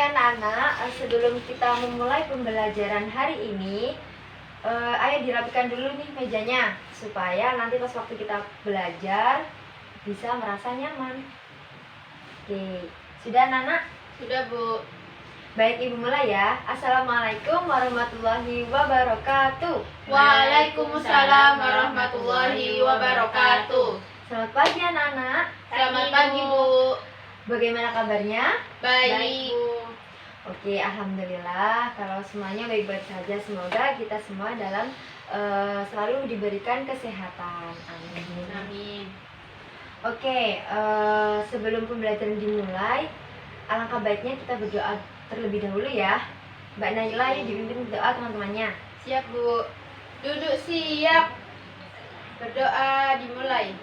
anak-anak, sebelum kita memulai pembelajaran hari ini, ayo dirapikan dulu nih mejanya supaya nanti pas waktu kita belajar bisa merasa nyaman. Oke, sudah anak-anak? Sudah, Bu. Baik, Ibu mulai ya. Assalamualaikum warahmatullahi wabarakatuh. Waalaikumsalam warahmatullahi wabarakatuh. Selamat pagi anak-anak. Selamat pagi, Bu. Bagaimana kabarnya? Baik, Bu. Oke, alhamdulillah kalau semuanya baik-baik saja. Semoga kita semua dalam selalu diberikan kesehatan. Amin. Amin. Oke, sebelum pembelajaran dimulai, alangkah baiknya kita berdoa terlebih dahulu ya. Mbak Naila, yuk dipimpin doa teman-temannya. Siap, Bu. Duduk siap. Berdoa dimulai.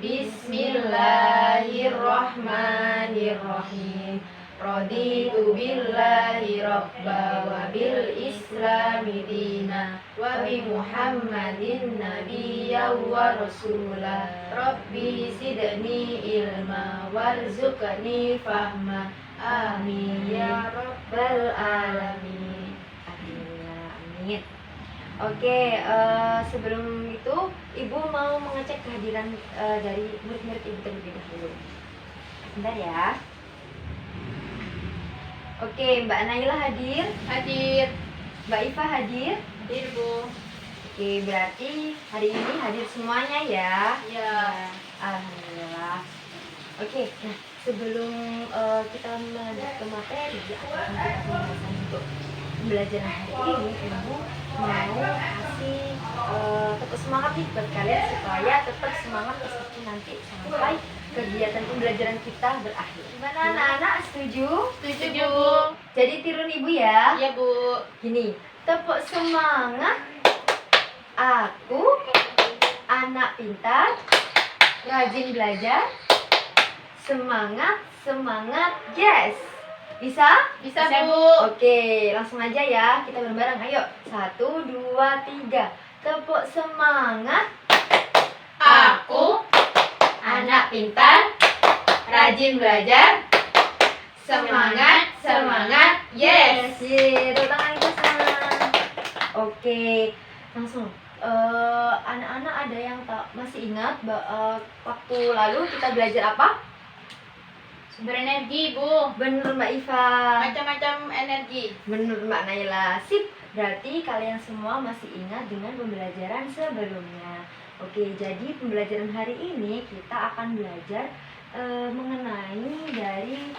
Bismillahirrahmanirrahim. Raditu billahi rabba wa bil islami dina wa bi Muhammadin nabiyya wa rasula. Rabbi zidni ilma warzuqni fahma. Amin ya rabbal alamin. Amin. Oke, sebelum itu Ibu mau mengecek kehadiran dari murid-murid Ibu terlebih dahulu. Bentar ya. Oke, Mbak Naila hadir, Hadir. Mbak Iva hadir. Hadir, Bu. Oke, berarti hari ini hadir semuanya ya. Ya. Alhamdulillah. Oke, nah sebelum kita melanjut ke materi akan kita pembahasan untuk pembelajaran hari ini, Ibu mau kasih tetap semangat nih buat kalian supaya tetap semangat meskipun nanti sampai kegiatan pembelajaran kita berakhir. Gimana anak-anak, setuju? Setuju, Bu. Jadi tirun Ibu ya. Iya, Bu. Gini, tepuk semangat. Aku anak pintar, rajin belajar. Semangat, semangat, yes. Bisa? Bisa, Bu. Oke, langsung aja ya. Kita bareng-bareng. Ayo. 1, 2, 3. Tepuk semangat. Aku anak pintar, rajin belajar. Semangat, semangat, yes. Tepuk tangan kita sana. Oke, langsung. Anak-anak ada yang masih ingat waktu lalu kita belajar apa? Sumber energi, Bu. Bener Mbak Iva. Macam-macam energi. Bener Mbak Naila. Sip. Berarti kalian semua masih ingat dengan pembelajaran sebelumnya. Oke, jadi pembelajaran hari ini kita akan belajar mengenai dari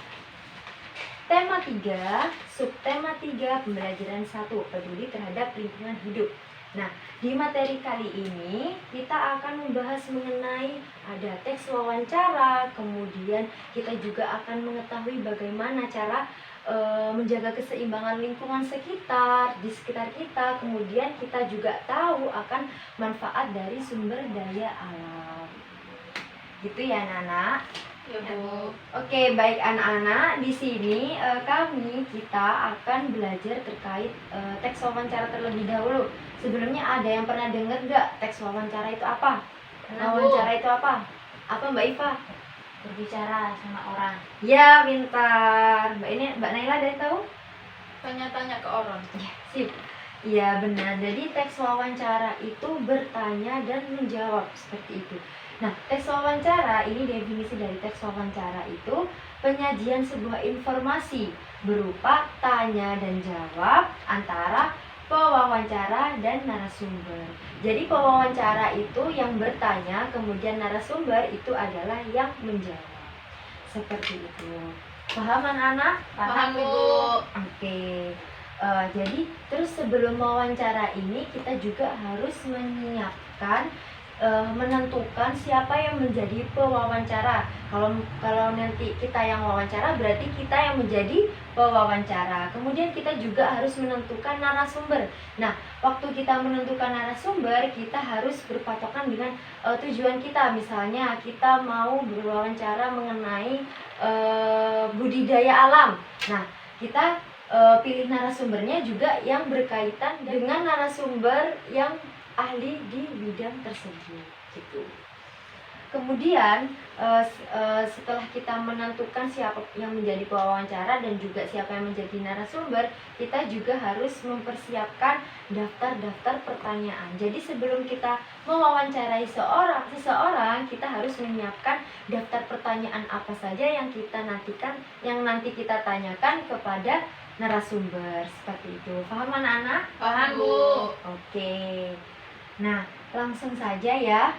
tema 3, subtema 3 pembelajaran 1, peduli terhadap lingkungan hidup. Nah, di materi kali ini kita akan membahas mengenai ada teks wawancara, kemudian kita juga akan mengetahui bagaimana cara menjaga keseimbangan lingkungan sekitar, di sekitar kita, kemudian kita juga tahu akan manfaat dari sumber daya alam. Gitu ya anak-anak? Ya, Bu. Oke, baik anak-anak, di sini kita akan belajar terkait teks wawancara terlebih dahulu. Sebelumnya ada yang pernah dengar nggak teks wawancara itu apa? Wawancara itu apa? Apa Mbak Iva? Berbicara sama orang. Ya, pintar. Mbak Naila ada yang tahu? Tanya-tanya ke orang. Ya, sip. Iya benar. Jadi teks wawancara itu bertanya dan menjawab seperti itu. Nah, teks wawancara ini definisi dari teks wawancara itu penyajian sebuah informasi berupa tanya dan jawab antara pewawancara dan narasumber. Jadi pewawancara itu yang bertanya, kemudian narasumber itu adalah yang menjawab. Seperti itu. Paham anak-anak? Paham, Bu. Oke. Jadi terus sebelum wawancara ini kita juga harus menyiapkan menentukan siapa yang menjadi pewawancara. Kalau nanti kita yang wawancara berarti kita yang menjadi pewawancara. Kemudian kita juga harus menentukan narasumber. Nah, waktu kita menentukan narasumber, kita harus berpatokan dengan tujuan kita. Misalnya kita mau berwawancara mengenai budidaya alam. Nah, kita pilih narasumbernya juga yang berkaitan dengan narasumber yang ahli di bidang tersebut gitu. kemudian setelah kita menentukan siapa yang menjadi pewawancara dan juga siapa yang menjadi narasumber, kita juga harus mempersiapkan daftar-daftar pertanyaan. Jadi sebelum kita mewawancarai seseorang, kita harus menyiapkan daftar pertanyaan apa saja yang nanti kita tanyakan kepada narasumber. Seperti itu. Paham anak-anak? Paham, Bu. Oke. Nah, langsung saja ya.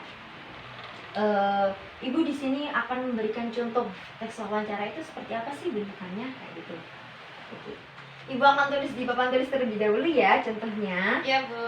Ibu di sini akan memberikan contoh teks wawancara itu seperti apa sih bentukannya kayak gitu. Oke. Ibu akan tulis di papan tulis terlebih dahulu ya contohnya. Iya, Bu.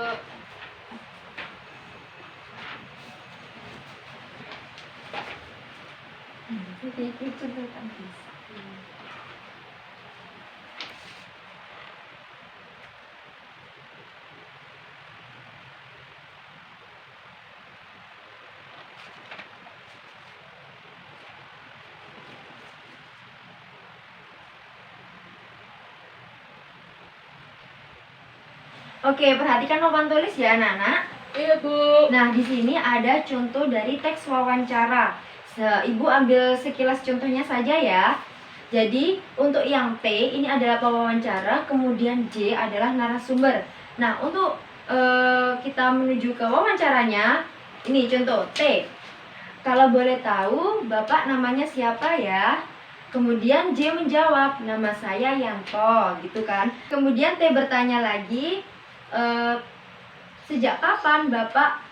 Oke, perhatikan papan tulis ya anak-anak. Iya, Bu. Nah, di sini ada contoh dari teks wawancara. Ibu ambil sekilas contohnya saja ya. Jadi, untuk yang T ini adalah pewawancara, kemudian J adalah narasumber. Nah, untuk kita menuju ke wawancaranya, ini contoh T. Kalau boleh tahu, Bapak namanya siapa ya? Kemudian J menjawab, nama saya Yanto, gitu kan. Kemudian T bertanya lagi, sejak kapan Bapak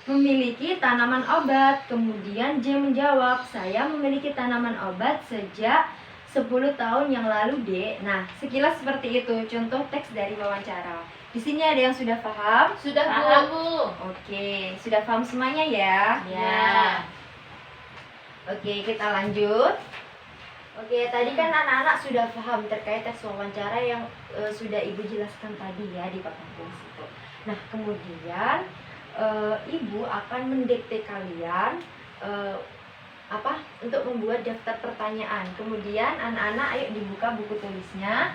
memiliki tanaman obat? Kemudian J menjawab, saya memiliki tanaman obat sejak 10 tahun yang lalu, Dek. Nah, sekilas seperti itu contoh teks dari wawancara. Di sini ada yang sudah paham? Sudah, Bu. Paham, Bu. Oke, sudah paham semuanya ya? Ya. Oke, kita lanjut. Oke, tadi kan anak-anak sudah paham terkait teks wawancara yang sudah Ibu jelaskan tadi ya di papan tulis itu. Nah, kemudian Ibu akan mendikte kalian untuk membuat daftar pertanyaan. Kemudian anak-anak ayo dibuka buku tulisnya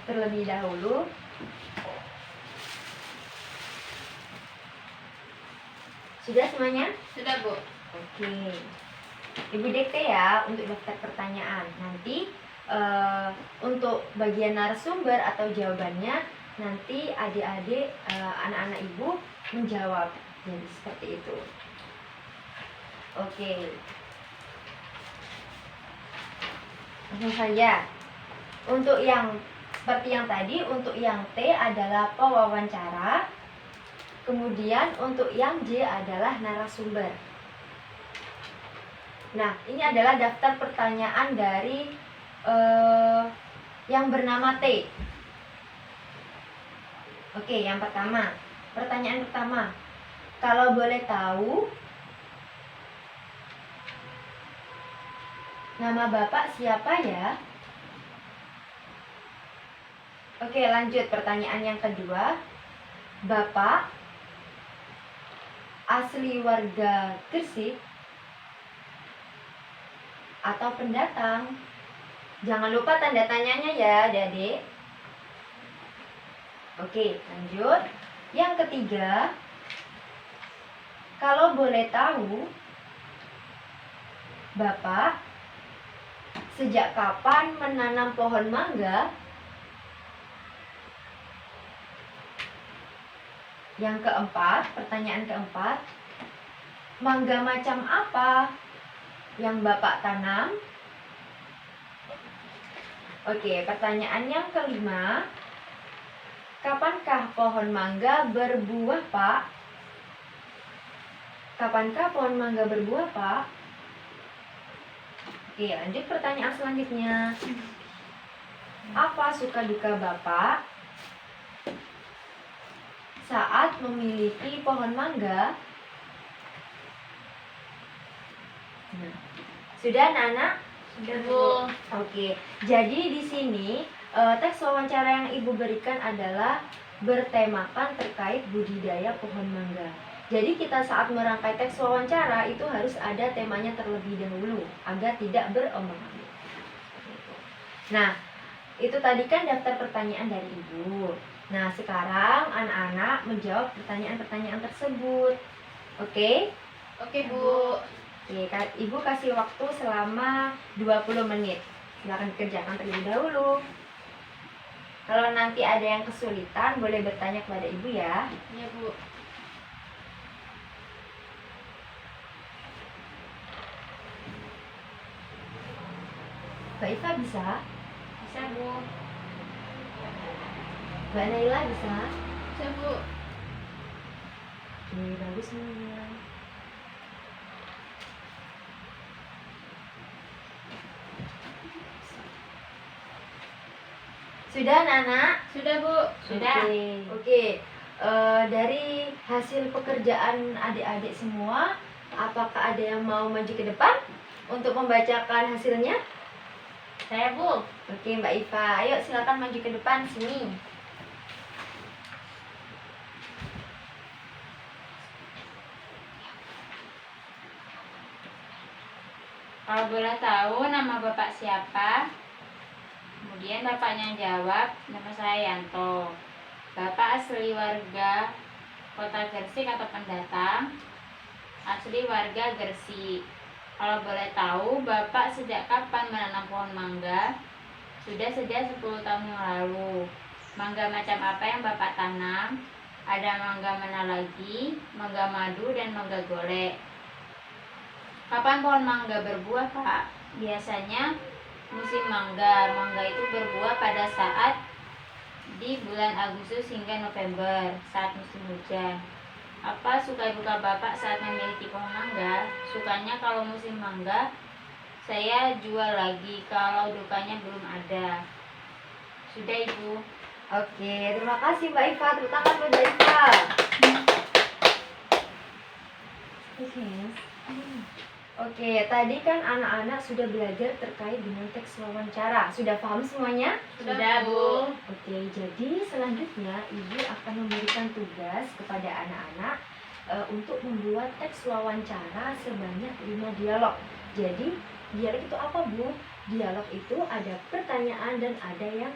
terlebih dahulu. Sudah semuanya? Sudah, Bu. Oke. Ibu dikte ya untuk daftar pertanyaan. Nanti untuk bagian narasumber atau jawabannya nanti adik-adik anak-anak ibu menjawab. Jadi seperti itu. Oke. Langsung saja. Untuk yang seperti yang tadi, untuk yang T adalah pewawancara. Kemudian untuk yang J adalah narasumber. Nah, ini adalah daftar pertanyaan dari yang bernama T. Oke, yang pertama. Pertanyaan pertama. Kalau boleh tahu, nama Bapak siapa ya? Oke, lanjut. Pertanyaan yang kedua. Bapak asli warga Gresik atau pendatang? Jangan lupa tanda tanyanya ya, Adik-adik. Oke, lanjut. Yang ketiga, kalau boleh tahu, Bapak sejak kapan menanam pohon mangga? Yang keempat, pertanyaan keempat, mangga macam apa yang Bapak tanam? Oke, pertanyaan yang kelima, kapankah pohon mangga berbuah, Pak? Kapankah pohon mangga berbuah, Pak? Oke, lanjut pertanyaan selanjutnya. Apa suka duka Bapak saat memiliki pohon mangga? Nah, sudah anak-anak? Sudah, Bu. Oke, jadi di sini teks wawancara yang Ibu berikan adalah bertemakan terkait budidaya pohon mangga. Jadi kita saat merangkai teks wawancara itu harus ada temanya terlebih dahulu agar tidak berombak-ambing. Nah, itu tadi kan daftar pertanyaan dari Ibu. Nah, sekarang anak-anak menjawab pertanyaan-pertanyaan tersebut. Oke? Oke, Bu. Oke, Ibu kasih waktu selama 20 menit. Silakan dikerjakan terlebih dahulu. Kalau nanti ada yang kesulitan, boleh bertanya kepada Ibu ya. Iya, Bu. Mbak Iva bisa? Bisa, Bu. Mbak Naila bisa? Bisa, Bu. Oke, bagus semuanya. Sudah, Nana? Sudah, Bu. Sudah. Oke. Dari hasil pekerjaan adik-adik semua, apakah ada yang mau maju ke depan untuk membacakan hasilnya? Saya, Bu. Oke, Mbak Iva. Ayo silakan maju ke depan sini. Kalau boleh tahu nama Bapak siapa? Kemudian bapaknya jawab, nama saya Yanto. Bapak asli warga Kota Gresik atau pendatang? Asli warga Gresik. Kalau boleh tahu, Bapak sejak kapan menanam pohon mangga? Sudah sejak 10 tahun yang lalu. Mangga macam apa yang Bapak tanam? Ada mangga mana lagi, mangga madu, dan mangga golek. Kapan pohon mangga berbuah, Pak? Biasanya musim mangga. Mangga itu berbuah pada saat di bulan Agustus hingga November, saat musim hujan. Apa suka duka Bapak saat memiliki pohon mangga? Sukanya kalau musim mangga, saya jual lagi. Kalau dukanya belum ada. Sudah, Ibu. Oke, terima kasih Mbak Iva. Tepuk tangan buat Mbak Iva. Oke, tadi kan anak-anak sudah belajar terkait dengan teks wawancara. Sudah paham semuanya? Sudah, Bu. Oke, jadi selanjutnya Ibu akan memberikan tugas kepada anak-anak untuk membuat teks wawancara sebanyak 5 dialog. Jadi, dialog itu apa, Bu? Dialog itu ada pertanyaan dan ada yang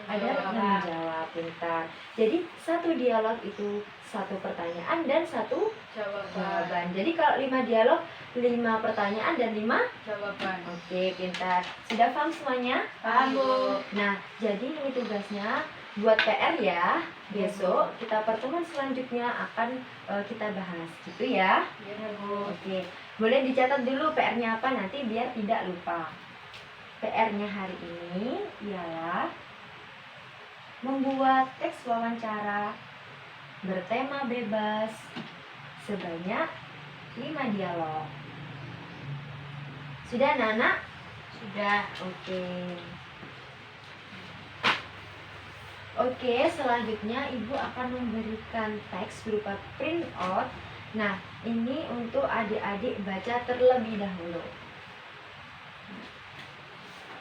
menjawab. Pintar. Jadi, satu dialog itu satu pertanyaan dan satu jawaban. Jadi, kalau 5 dialog, 5 pertanyaan dan 5 Jawaban. Oke, pintar. Sudah paham semuanya? Paham, Bu. Nah, jadi ini tugasnya buat PR ya. Besok kita pertemuan selanjutnya akan kita bahas gitu ya. Iya, Bu. Oke, boleh dicatat dulu PR-nya apa nanti biar tidak lupa. PR-nya hari ini ialah membuat teks wawancara bertema bebas sebanyak 5 dialog. Sudah, Nana? Sudah. Oke, selanjutnya Ibu akan memberikan teks berupa print out. Nah, ini untuk adik-adik baca terlebih dahulu.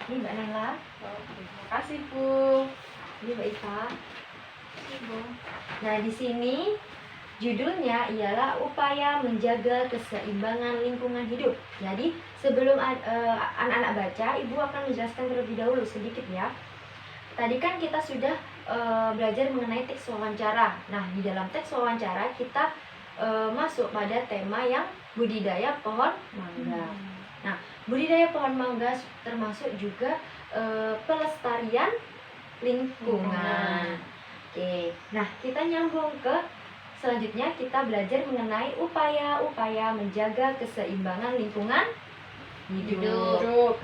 Ini Mbak Nela, Terima kasih, Bu. ini Mbak Iva. Ibu. Nah, di sini judulnya ialah upaya menjaga keseimbangan lingkungan hidup. Jadi, sebelum anak-anak baca, Ibu akan menjelaskan terlebih dahulu sedikit ya. Tadi kan kita sudah belajar mengenai teks wawancara. Nah, di dalam teks wawancara kita masuk pada tema yang budidaya pohon mangga. Nah, budidaya pohon mangga termasuk juga pelestarian lingkungan. Oke, nah kita nyambung ke selanjutnya kita belajar mengenai upaya-upaya menjaga keseimbangan lingkungan hidup.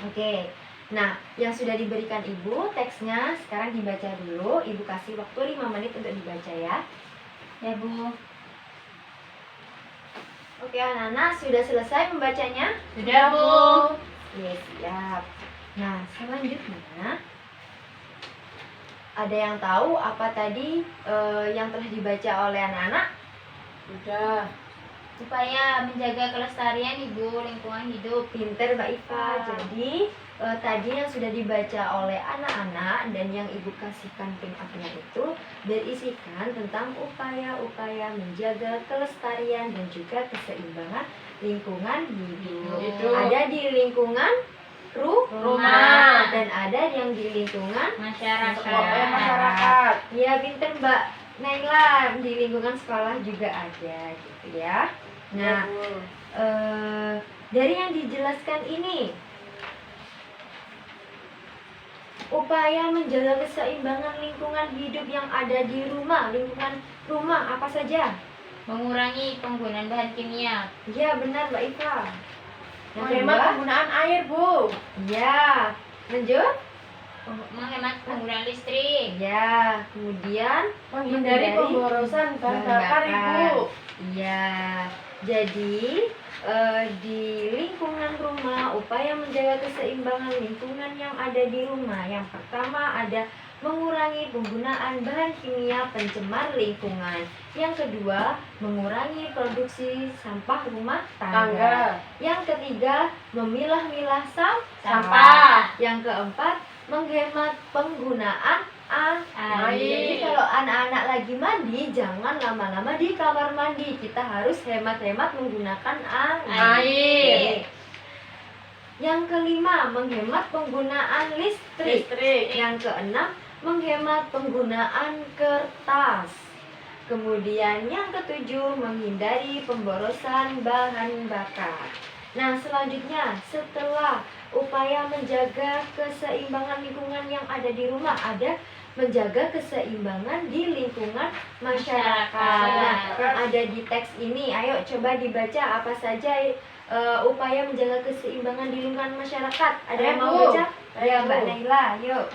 Oke, nah yang sudah diberikan Ibu teksnya sekarang dibaca dulu. Ibu kasih waktu 5 menit untuk dibaca ya. Ya, Bu. Oke, anak-anak sudah selesai membacanya? Sudah, Bu. Oke, siap. Nah, selanjutnya ada yang tahu apa tadi yang telah dibaca oleh anak-anak? Sudah. Upaya menjaga kelestarian lingkungan hidup. Pinter Mbak Iva. Jadi tadi yang sudah dibaca oleh anak-anak dan yang Ibu kasihkan print out-nya itu berisikan tentang upaya-upaya menjaga kelestarian dan juga keseimbangan lingkungan hidup. Ada di lingkungan rumah dan ada yang di lingkungan masyarakat. Ya, pinter Mbak Naila, di lingkungan sekolah juga ada gitu ya. Nah, Bu. dari yang dijelaskan ini, upaya menjaga keseimbangan lingkungan hidup yang ada di rumah, lingkungan rumah apa saja? Mengurangi penggunaan bahan kimia. Ya benar Mbak Iva. Yang Menghemat kedua, penggunaan air, Bu. ya. Lanjut. Menghemat penggunaan listrik. Ya. Kemudian Menghindari pemborosan bahan bakar, Ibu. Iya. Jadi di lingkungan rumah, upaya menjaga keseimbangan lingkungan yang ada di rumah. Yang pertama ada mengurangi penggunaan bahan kimia pencemar lingkungan. Yang kedua, mengurangi produksi sampah rumah tangga. Yang ketiga, memilah-milah sampah. Yang keempat, menghemat penggunaan air. Jadi kalau anak-anak lagi mandi, jangan lama-lama di kamar mandi. Kita harus hemat-hemat menggunakan air. Yang kelima, menghemat penggunaan listrik. Yang keenam, menghemat penggunaan kertas. Kemudian yang ketujuh, menghindari pemborosan bahan bakar. Nah, selanjutnya setelah upaya menjaga keseimbangan lingkungan yang ada di rumah, ada menjaga keseimbangan di lingkungan masyarakat. Nah, yang ada di teks ini, ayo coba dibaca apa saja upaya menjaga keseimbangan di lingkungan masyarakat. Ada yang mau baca? Ya, Mbak Naila, yuk.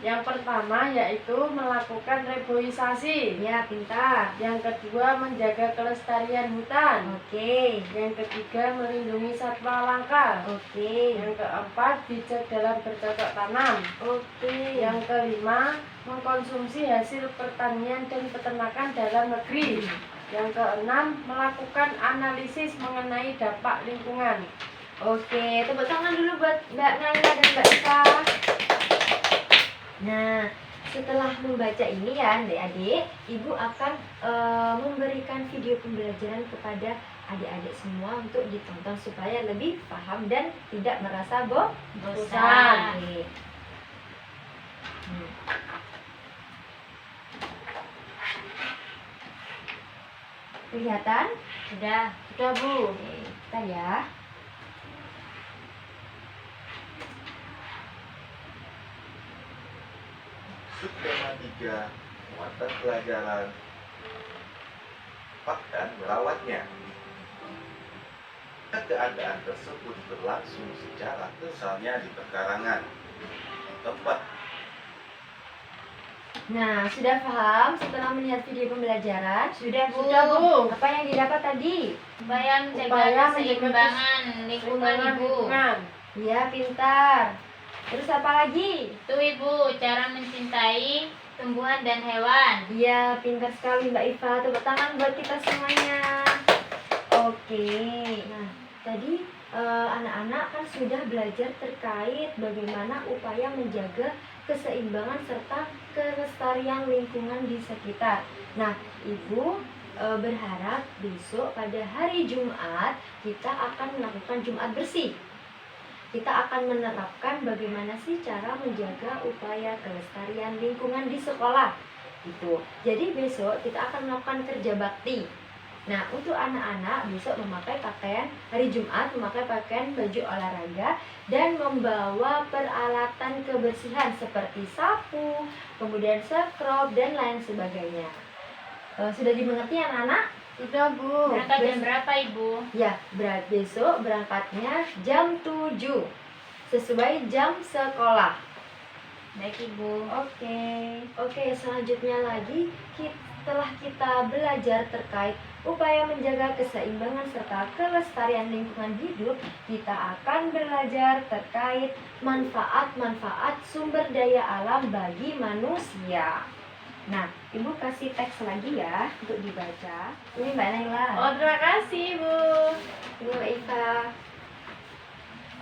Yang pertama yaitu melakukan reboisasi. Ya, pintar. Yang kedua menjaga kelestarian hutan. Oke. Yang ketiga melindungi satwa langka. Oke. Yang keempat bijak dalam bercocok tanam. Oke. Yang kelima mengkonsumsi hasil pertanian dan peternakan dalam negeri. Yang keenam melakukan analisis mengenai dampak lingkungan. Oke, tepuk tangan dulu buat Mbak Naila dan Mbak Ika. Nah, setelah membaca ini ya adik-adik, Ibu akan memberikan video pembelajaran kepada adik-adik semua untuk ditonton supaya lebih paham dan tidak merasa bosan. Oke. Kelihatan? Sudah. Sudah, Bu. Oke, kita ya. Subtema 3, muatan pelajaran Pak dan merawatnya. Keadaan tersebut berlangsung secara misalnya di pekarangan tempat. Nah, sudah paham setelah melihat video pembelajaran? Sudah, Bu. Sudah, Bu. Apa yang didapat tadi? Upaya menjaga Upaya keseimbangan lingkungan, Ibu. lingkungan. Ya, pintar. Terus apa lagi? Itu, Ibu, cara mencintai tumbuhan dan hewan. Iya, pintar sekali Mbak Iva. Tepuk tangan buat kita semuanya. Oke. Nah, tadi anak-anak kan sudah belajar terkait bagaimana upaya menjaga keseimbangan serta kelestarian lingkungan di sekitar. Nah, Ibu berharap besok pada hari Jumat kita akan melakukan Jumat bersih. Kita akan menerapkan bagaimana sih cara menjaga upaya kelestarian lingkungan di sekolah. Gitu. Jadi besok kita akan melakukan kerja bakti. Nah, untuk anak-anak besok memakai pakaian hari Jumat, memakai pakaian baju olahraga dan membawa peralatan kebersihan seperti sapu, kemudian scrub dan lain sebagainya. Sudah dimengerti anak-anak? Sudah, Bu. Berangkat jam berapa, Ibu? Ya, besok berangkatnya jam 7 sesuai jam sekolah. Baik, Ibu. Oke, selanjutnya lagi setelah kita belajar terkait upaya menjaga keseimbangan serta kelestarian lingkungan hidup, kita akan belajar terkait manfaat-manfaat sumber daya alam bagi manusia. Nah, Ibu kasih teks lagi ya untuk dibaca. Ini Mbak Naila. Oh, terima kasih, Bu. Ini Mbak Iva.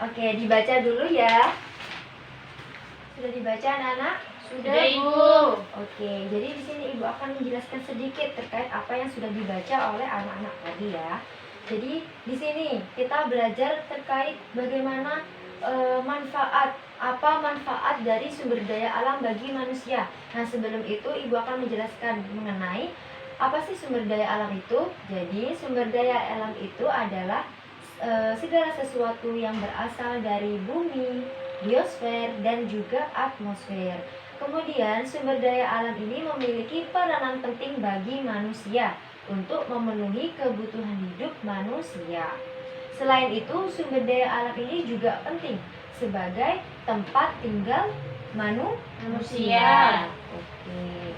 Oke, dibaca dulu ya. Sudah dibaca anak-anak? Sudah, Ibu. Oke, jadi di sini Ibu akan menjelaskan sedikit terkait apa yang sudah dibaca oleh anak-anak tadi ya. Jadi di sini kita belajar terkait bagaimana manfaat dari sumber daya alam bagi manusia. Nah, sebelum itu Ibu akan menjelaskan mengenai Apa sih sumber daya alam itu? Jadi sumber daya alam itu adalah segala sesuatu yang berasal dari bumi, biosfer, dan juga atmosfer. Kemudian sumber daya alam ini memiliki peranan penting bagi manusia untuk memenuhi kebutuhan hidup manusia. Selain itu, sumber daya alam ini juga penting sebagai tempat tinggal manusia. Oke.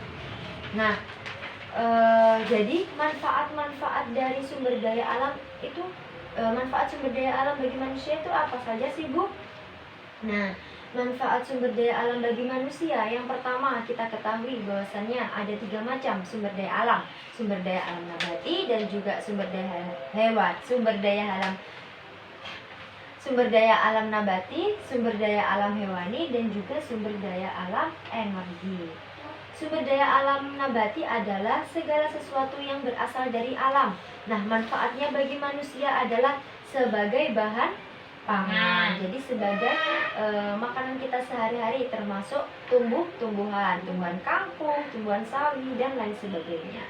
Nah, jadi manfaat-manfaat dari sumber daya alam itu, manfaat sumber daya alam bagi manusia itu apa saja sih, Bu? Nah, manfaat sumber daya alam bagi manusia, yang pertama kita ketahui bahwasannya ada 3 macam sumber daya alam. Sumber daya alam nabati dan juga sumber daya hewan. Sumber daya alam nabati, sumber daya alam hewani, dan juga sumber daya alam energi. Sumber daya alam nabati adalah segala sesuatu yang berasal dari alam. Nah, manfaatnya bagi manusia adalah sebagai bahan pangan. Jadi sebagai makanan kita sehari-hari, termasuk tumbuhan kangkung, tumbuhan sawi, dan lain sebagainya.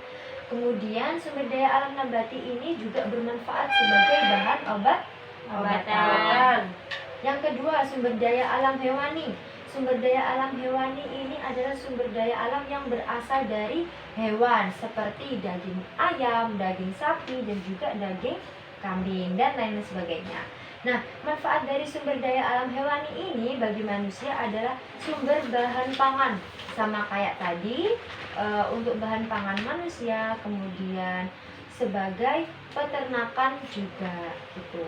Kemudian sumber daya alam nabati ini juga bermanfaat sebagai bahan obatan. Yang kedua, sumber daya alam hewani. Sumber daya alam hewani ini adalah sumber daya alam yang berasal dari hewan seperti daging ayam, daging sapi, dan juga daging kambing, dan lain sebagainya. Nah, manfaat dari sumber daya alam hewani ini bagi manusia adalah sumber bahan pangan. Sama kayak tadi, untuk bahan pangan manusia, kemudian sebagai peternakan juga gitu.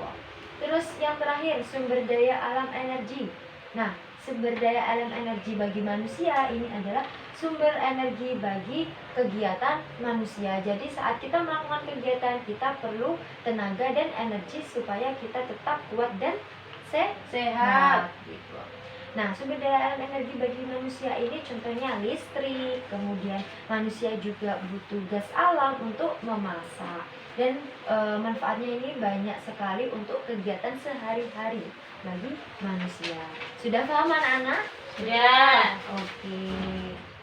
Terus yang terakhir, sumber daya alam energi. Nah, sumber daya alam energi bagi manusia ini adalah sumber energi bagi kegiatan manusia. Jadi saat kita melakukan kegiatan, kita perlu tenaga dan energi supaya kita tetap kuat dan sehat. Gitu. Nah, sumber daya alam energi bagi manusia ini contohnya listrik, kemudian manusia juga butuh gas alam untuk memasak. Dan manfaatnya ini banyak sekali untuk kegiatan sehari-hari bagi manusia. Sudah paham anak-anak? Sudah. Oke.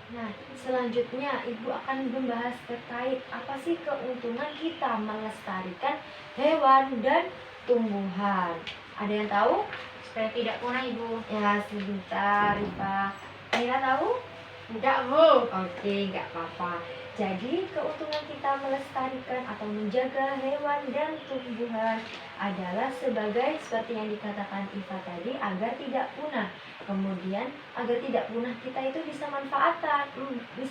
Nah, selanjutnya Ibu akan membahas terkait apa sih keuntungan kita melestarikan hewan dan tumbuhan. Ada yang tahu? Supaya tidak punah, Ibu. Ya, sebentar, Rifa. Aira tahu? Enggak, Bu. Oke, nggak apa-apa. Jadi, keuntungan kita melestarikan atau menjaga hewan dan tumbuhan adalah sebagai seperti yang dikatakan Iva tadi, agar tidak punah. Kemudian, agar tidak punah kita itu bisa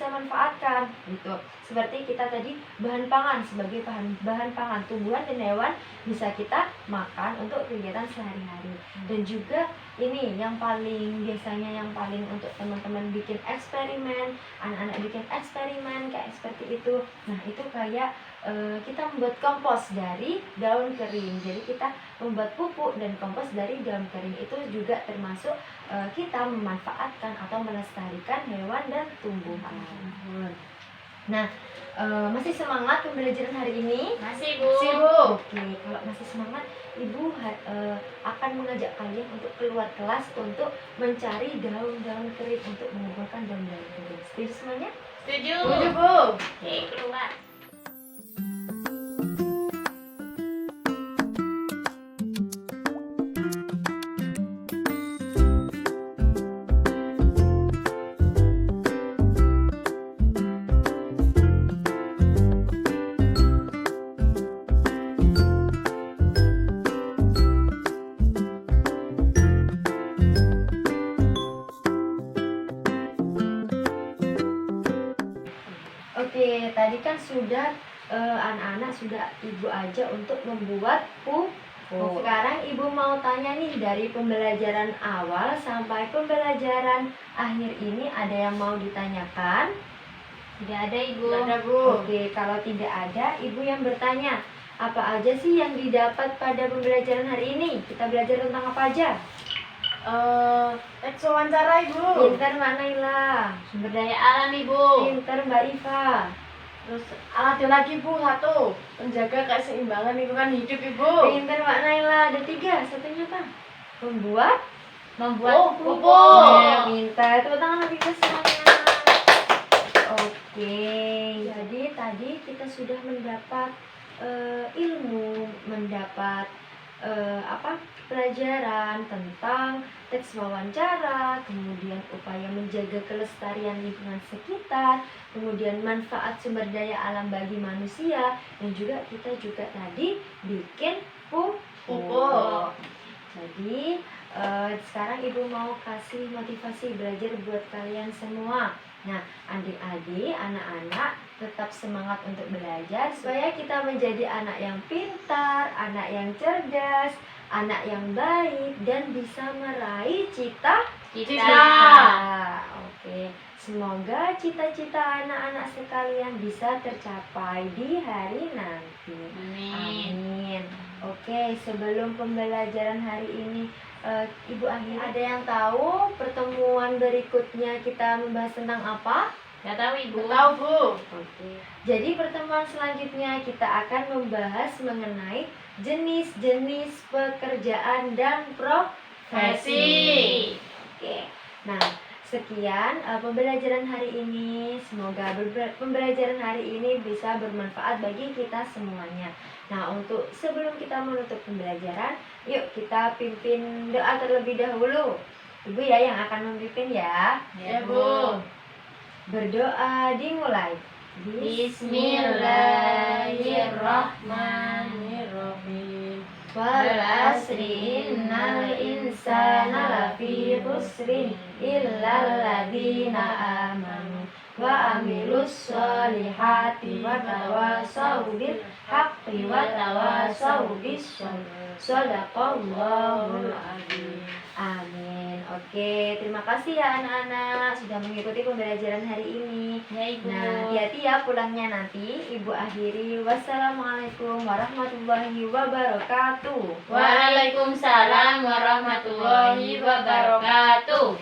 manfaatkan gitu. Seperti kita tadi, bahan pangan, sebagai bahan pangan tumbuhan dan hewan bisa kita makan untuk kegiatan sehari-hari. Dan juga ini yang paling untuk teman-teman bikin eksperimen, anak-anak bikin eksperimen kayak seperti itu. Nah, itu kayak kita membuat kompos dari daun kering. Jadi kita membuat pupuk dan kompos dari daun kering, itu juga termasuk kita memanfaatkan atau melestarikan hewan dan tumbuhan. Nah, masih semangat pembelajaran hari ini? Masih, Bu. Oke, kalau masih semangat, Ibu akan mengajak kalian untuk keluar kelas untuk mencari daun-daun kering untuk mengumpulkan daun-daun kering. Setuju semuanya? Setuju. Setuju, Bu. Oke, keluar. Oke, tadi kan sudah anak-anak sudah Ibu ajak untuk membuat pupuk. Sekarang Ibu mau tanya nih, dari pembelajaran awal sampai pembelajaran akhir ini ada yang mau ditanyakan? Tidak ada, Ibu. Enggak ada, Bu. Oke, kalau tidak ada, Ibu yang bertanya. Apa aja sih yang didapat pada pembelajaran hari ini? Kita belajar tentang apa aja? Teks wawancara, Ibu. Pinter Mbak Naila. Sumber daya alam, Ibu. Pinter Mbak Iva. Terus ada lagi, Bu, satu. Menjaga keseimbangan lingkungan hidup, Ibu. Pinter Mbak Naila. Ada 3. Satunya apa? Membuat Membuat Oh, pupuk. pupuk. Ya, pintar. Tepuk tangan lebih ke semuanya. Oke. Oke, jadi tadi kita sudah mendapat ilmu, mendapat pelajaran tentang teks wawancara, kemudian upaya menjaga kelestarian lingkungan sekitar, kemudian manfaat sumber daya alam bagi manusia, dan juga kita juga tadi bikin pupuk. Jadi sekarang Ibu mau kasih motivasi belajar buat kalian semua. Nah, adik-adik, anak-anak tetap semangat untuk belajar supaya kita menjadi anak yang pintar, anak yang cerdas, anak yang baik, dan bisa meraih cita-cita. Oke, semoga cita-cita anak-anak sekalian bisa tercapai di hari nanti. Amin. Oke, sebelum pembelajaran hari ini, Ibu Akhir, ada yang tahu pertemuan berikutnya kita membahas tentang apa? Gak tahu Ibu. Tahu Bu. Oke. Jadi pertemuan selanjutnya kita akan membahas mengenai jenis-jenis pekerjaan dan profesi. Oke. Nah, sekian pembelajaran hari ini. Semoga pembelajaran hari ini bisa bermanfaat bagi kita semuanya. Nah, untuk sebelum kita menutup pembelajaran, yuk kita pimpin doa terlebih dahulu. Ibu ya yang akan memimpin ya. Ya Bu. Berdoa dimulai. Bismillahirrahmanirrahim. Wal asri innal insana lafi khusrin illal ladzina amanu wa amilus solihati wa tawasau bil haqqi wa tawasau bis sabr. Shadaqallahul azim. Amin. Oke, terima kasih ya anak-anak sudah mengikuti pembelajaran hari ini. Ya Ibu. Nah, hati-hati ya pulangnya nanti. Ibu akhiri. Wassalamualaikum warahmatullahi wabarakatuh. Waalaikumsalam warahmatullahi wabarakatuh.